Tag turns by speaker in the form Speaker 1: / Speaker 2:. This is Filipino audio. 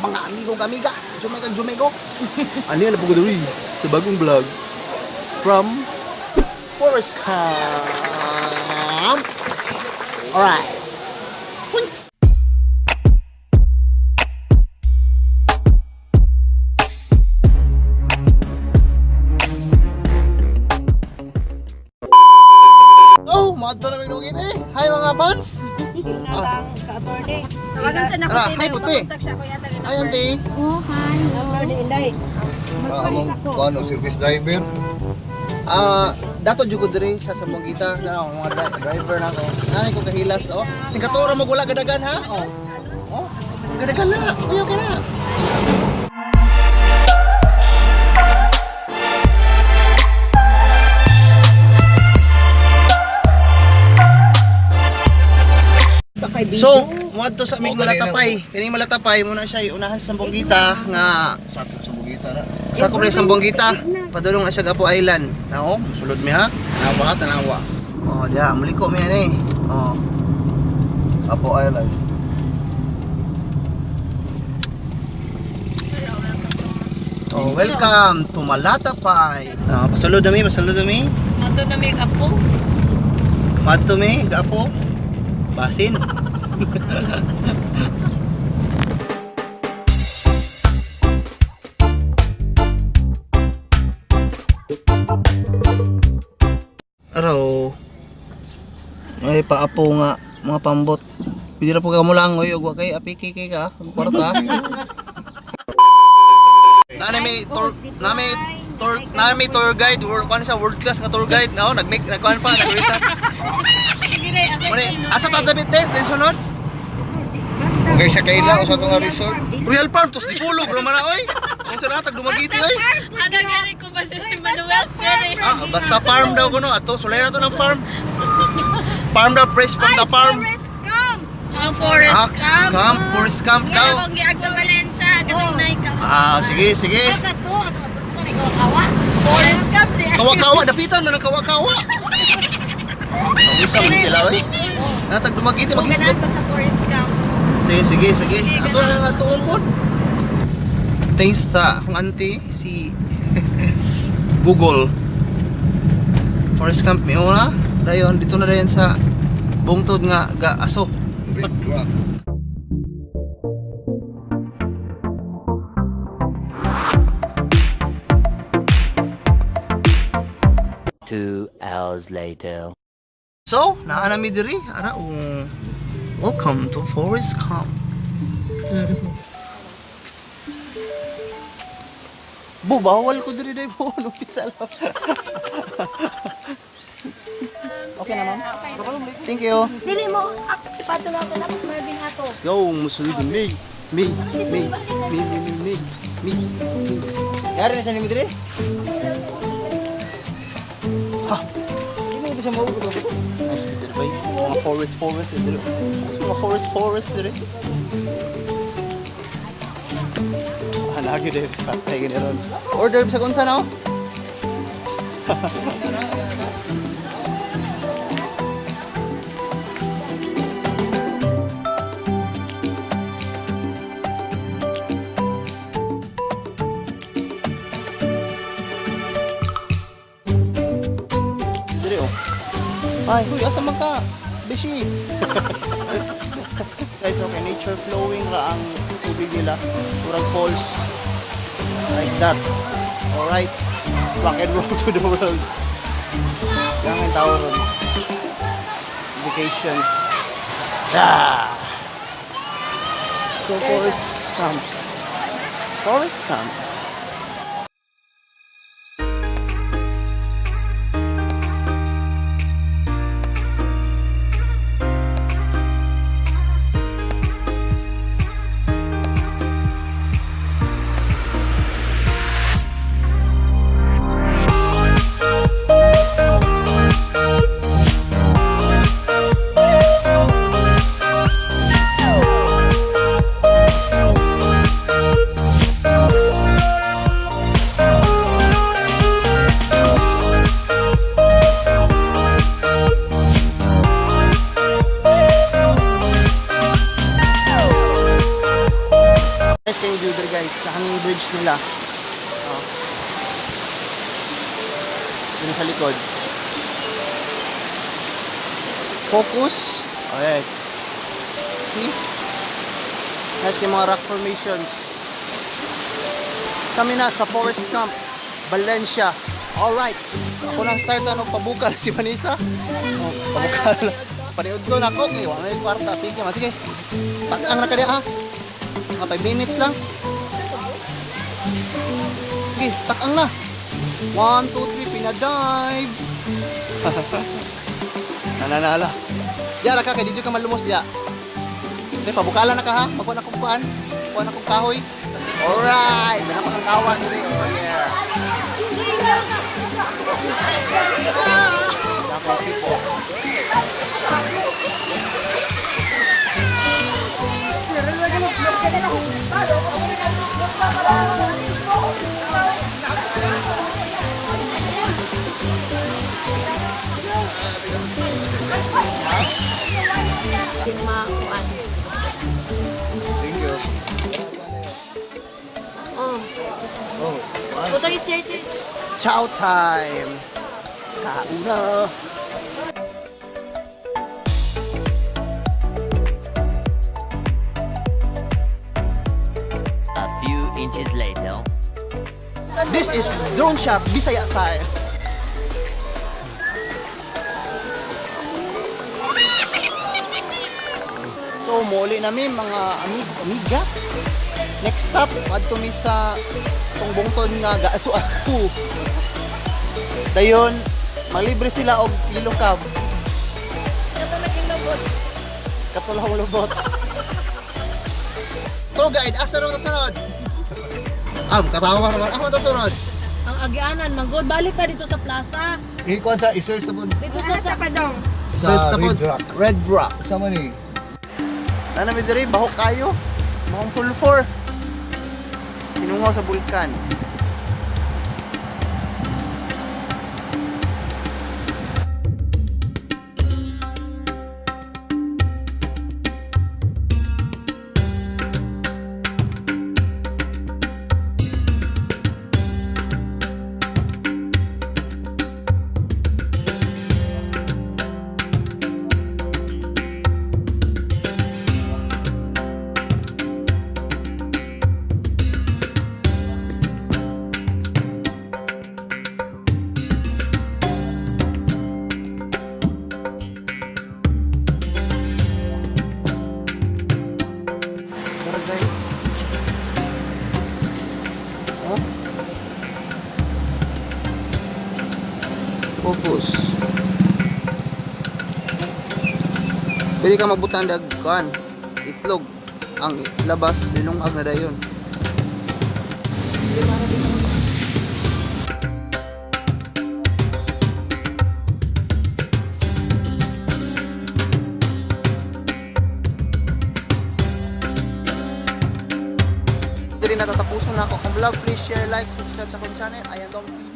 Speaker 1: mga amigong amiga, Jumego. Ano yan na po sa bagong vlog from Forest Camp. Alright. Oh, maadto na minugin eh. Hi mga fans.
Speaker 2: Ka-attorney. Tawagan sa nako
Speaker 1: Hi,
Speaker 2: sila.
Speaker 1: puti.
Speaker 2: Pag-contact siya kuya taga.
Speaker 1: Hi, auntie.
Speaker 2: Oh, hi. Attorney Inday.
Speaker 3: Ano, service driver?
Speaker 1: Dato jud ko diri sa Sambuguita na mga driver na ko. Nani ko kahilas oh. Sing katoro mo wala gadagan ha. Oh. Oh. Gadagan na. Uyo ka na. So, muadto sa aming Malatapay. Kining Malatapay muna siya unahan sa Sambuguita nga
Speaker 3: Sakop sa bugita na.
Speaker 1: sa kubre sa Sambuguita. Padulong na siya Apo Island. Nao, musulod mi ha. Tanawa. Oh, diha muliko mi ani. Oh.
Speaker 3: Apo Islands.
Speaker 1: Oh, welcome to Malatapay. Pasulod na mi.
Speaker 2: Ato na make up po.
Speaker 1: Madto mi, gapo. Basin. Araw. Ay paapo nga mga pambot. Pwede na po ka mo lang oy, ug kay apiki kay ka, kwarta. Nami tour guide, kuan siya world class nga tour guide, no? Nagkuan pa, nag-retats. Asa ta David din sunod?
Speaker 3: Okay sa kaila o sa itong resort?
Speaker 1: Royal Farm tos di pulog ro man na oy. Kung sa natag dumagiti oy.
Speaker 2: Ano gani ko ba si Manuel Steri?
Speaker 1: Basta farm daw kuno ato, sulay na to ng farm. Farm daw fresh from the farm.
Speaker 2: Forest Camp.
Speaker 1: Forest Camp
Speaker 2: Yeah,
Speaker 1: daw.
Speaker 2: kung giag sa Valencia, katong nay ka.
Speaker 1: Sige.
Speaker 2: Forest Camp di.
Speaker 1: Kawa-kawa, dapitan man ang kawa-kawa. Isa man sila oy. Natag dumagiti mag-isgot.
Speaker 2: Ganun pa sa Forest Camp.
Speaker 1: Sige. Ato na nga tuon po. Thanks sa akong auntie, si Google. Forest Camp mi una. Dayon, dito na dayon sa bungtod nga ga-aso.
Speaker 3: Rock.
Speaker 4: 2 hours later.
Speaker 1: So, naanami diri. Welcome to Forest Camp. Bawal ko diri dai po. Lupit sa alaw. Okay na, ma'am? Thank you.
Speaker 2: Dili mo, pato na ako tapos Marvin ato.
Speaker 1: Let's go. Musulod ng Mig. Yari na siya ni Midri? Ha? Hindi mo ito siya maugot ako. Nice ka diri ba? Mga forest diri. Mga forest diri. Hanagi diri. Patay gani ron. Order sa kunsa na oh. Ay, huy, asa man ka? Beshi. Guys, okay, nature flowing ra ang tubig nila. Surang falls. Like that. Alright. Rock and roll to the world. Yang ang tao ron. Vacation. Ah! So, Forest Camp. view there guys, sa hanging bridge nila. Oh. Yun sa likod. Focus. Alright. See? Nice kay mga rock formations. Kami na sa Forest Camp, Valencia. Alright. Ako nang start pabukal si Vanessa. Oh, pabukal. Paniod ko na ako. Okay, wala yung kwarta. Pigyan mo. Sige. Takang na ka diya ha. Mga 5 minutes lang. Sige, takang na. 1, 2, 3, pinadive. Nananala. Diya, raka, kaya dito ka malumos diya. Okay, pabukalan na ka ha. Magpuan akong paan. Magpuan akong kahoy. Alright. Dapat ang kawa dito. Oh yeah. Dapat people.
Speaker 3: Thank you.
Speaker 2: Puta yung share it.
Speaker 1: Chow time. Kauna.
Speaker 4: A few inches later.
Speaker 1: This is drone shot Bisaya style. So muli namin mga amiga. Next stop, adto mi sa tong bungton nga gaasu-asu. Dayon, malibre sila og yellow cab. Katulong lubot. Tour guide, asa ro sunod? Katawa naman. Ako to sunod.
Speaker 2: Ang agianan, manggod. Balik na dito sa plaza.
Speaker 3: Ikuan sa isearch sa bun.
Speaker 2: Dito sa Padong.
Speaker 1: Search na po.
Speaker 3: Red Rock.
Speaker 1: Red Rock.
Speaker 3: Sama ni.
Speaker 1: Nanami diri, bahok kayo. Mahong sulfur. Pinungaw sa bulkan. Tara guys. Oh. Focus. Pwede ka magbutang dagkuan. Itlog. Ang labas, lilungag na dayon. Dito rin natatapusin na ako akong vlog. Please share, like, subscribe sa akong channel. Ayan, Dom TV.